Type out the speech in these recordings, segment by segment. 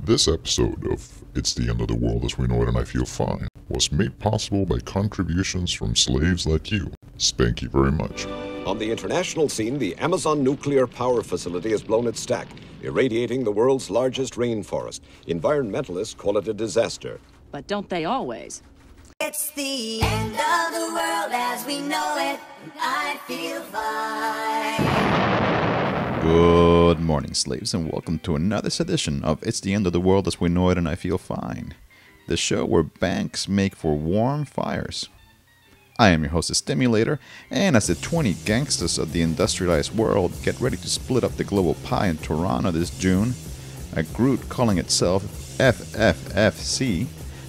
This episode of It's the End of the World as We Know It and I Feel Fine was made possible by contributions from slaves like you. Thank you very much. On the international scene, the Amazon nuclear power facility has blown its stack, irradiating the world's largest rainforest. Environmentalists call it a disaster. But don't they always? It's the end of the world as we know it, and I feel fine. Good morning, slaves, and welcome to another edition of It's the End of the World as We Know It and I Feel Fine, the show where banks make for warm fires. I am your host, the Stimulator, and as the 20 gangsters of the industrialized world get ready to split up the global pie in Toronto this June, a group calling itself FFFC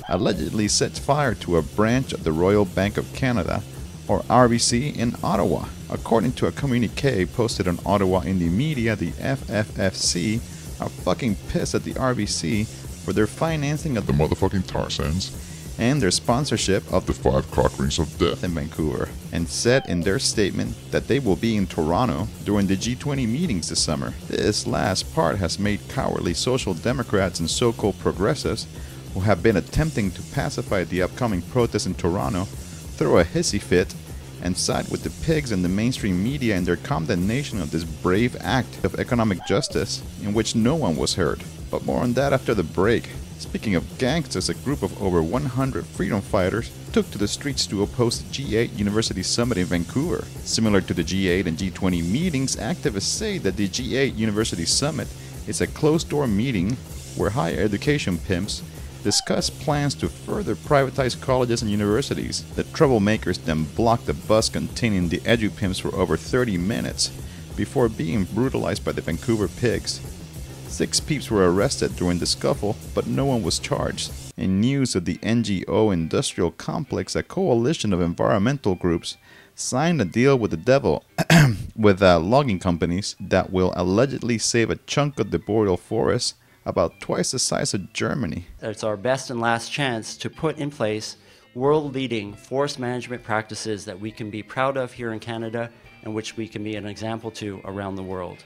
allegedly sets fire to a branch of the Royal Bank of Canada, or RBC, in Ottawa. According to a communique posted on Ottawa in the media, the FFFC are fucking pissed at the RBC for their financing of The motherfucking tar sands and their sponsorship of the 5 cock rings of death in Vancouver, and said in their statement that they will be in Toronto during the G20 meetings this summer. This last part has made cowardly social democrats and so-called progressives who have been attempting to pacify the upcoming protests in Toronto throw a hissy fit and side with the pigs and the mainstream media in their condemnation of this brave act of economic justice in which no one was heard. But more on that after the break. Speaking of gangsters, a group of over 100 freedom fighters took to the streets to oppose the G8 University Summit in Vancouver. Similar to the G8 and G20 meetings, activists say that the G8 University Summit is a closed-door meeting where higher education pimps discuss plans to further privatize colleges and universities. The troublemakers then blocked the bus containing the edu-pimps for over 30 minutes before being brutalized by the Vancouver pigs. 6 peeps were arrested during the scuffle, but no one was charged. In news of the NGO industrial complex, a coalition of environmental groups signed a deal with the devil with logging companies that will allegedly save a chunk of the boreal forest about twice the size of Germany. It's our best and last chance to put in place world-leading forest management practices that we can be proud of here in Canada and which we can be an example to around the world.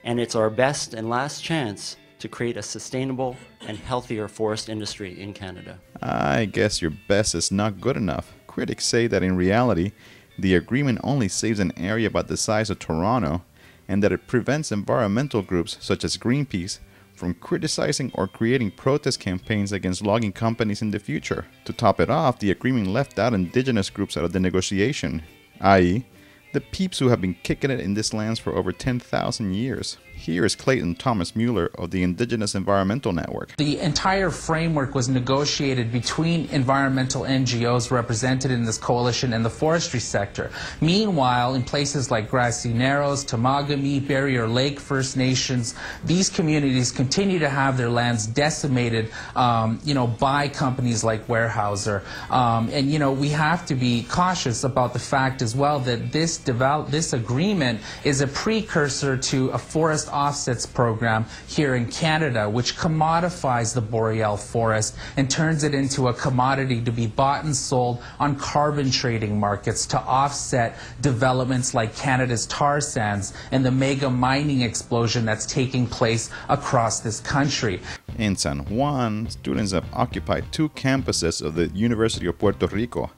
And it's our best and last chance to create a sustainable and healthier forest industry in Canada. I guess your best is not good enough. Critics say that in reality, the agreement only saves an area about the size of Toronto, and that it prevents environmental groups such as Greenpeace from criticizing or creating protest campaigns against logging companies in the future. To top it off, the agreement left out indigenous groups out of the negotiation, i.e., the peeps who have been kicking it in these lands for over 10,000 years. Here is Clayton Thomas Mueller of the Indigenous Environmental Network. The entire framework was negotiated between environmental NGOs represented in this coalition and the forestry sector. Meanwhile, in places like Grassy Narrows, Temagami, Barrier Lake First Nations, these communities continue to have their lands decimated, by companies like Weyerhaeuser. We have to be cautious about the fact as well that this agreement is a precursor to a forest offsets program here in Canada, which commodifies the boreal forest and turns it into a commodity to be bought and sold on carbon trading markets to offset developments like Canada's tar sands and the mega mining explosion that's taking place across this country. In San Juan, students have occupied 2 campuses of the University of Puerto Rico,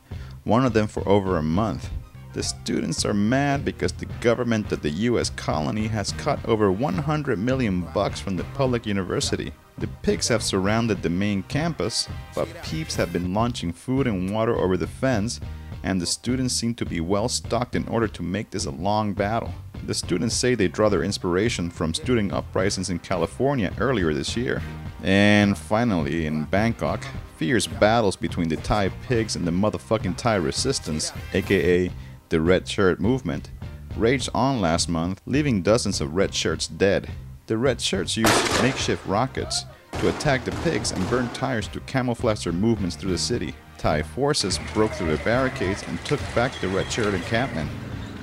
one of them for over a month. The students are mad because the government of the U.S. colony has cut over $100 million from the public university. The pigs have surrounded the main campus, but peeps have been launching food and water over the fence, and the students seem to be well stocked in order to make this a long battle. The students say they draw their inspiration from student uprisings in California earlier this year. And finally, in Bangkok, fierce battles between the Thai pigs and the motherfucking Thai resistance, aka the Red Shirt movement, raged on last month, leaving dozens of red shirts dead. The red shirts used makeshift rockets to attack the pigs and burn tires to camouflage their movements through the city. Thai forces broke through the barricades and took back the red shirt encampment.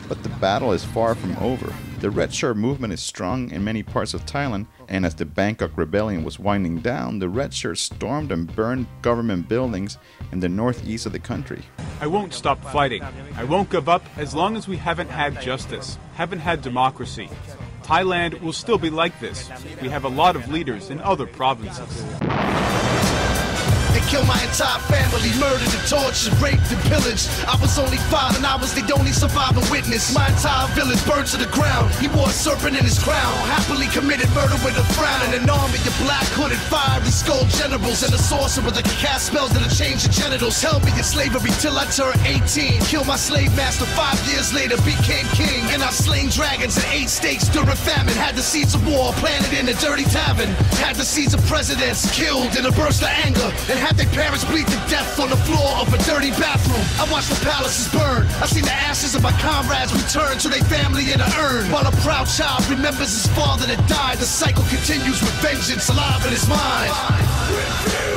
But the battle is far from over. The Red Shirt movement is strong in many parts of Thailand, and as the Bangkok rebellion was winding down, the Red Shirts stormed and burned government buildings in the northeast of the country. I won't stop fighting. I won't give up as long as we haven't had justice, haven't had democracy. Thailand will still be like this. We have a lot of leaders in other provinces. They killed my entire family, murdered and tortured, raped and pillaged. I was only 5 and I was the only surviving witness. My entire village burned to the ground. He wore a serpent in his crown. Happily committed murder with a frown. And an army of black hooded fiery skull generals. And a sorcerer that could cast spells that'll change your genitals. Held me in slavery till I turned 18. Killed my slave master 5 years later, became king. And I've slain dragons in 8 states during famine. Had the seeds of war planted in a dirty tavern. Had the seeds of presidents killed in a burst of anger. And had their parents bleed to death on the floor of a dirty bathroom. I watched the palaces burn. I seen the ashes of my comrades return to their family in an urn. While a proud child remembers his father that died, the cycle continues with vengeance alive in his mind.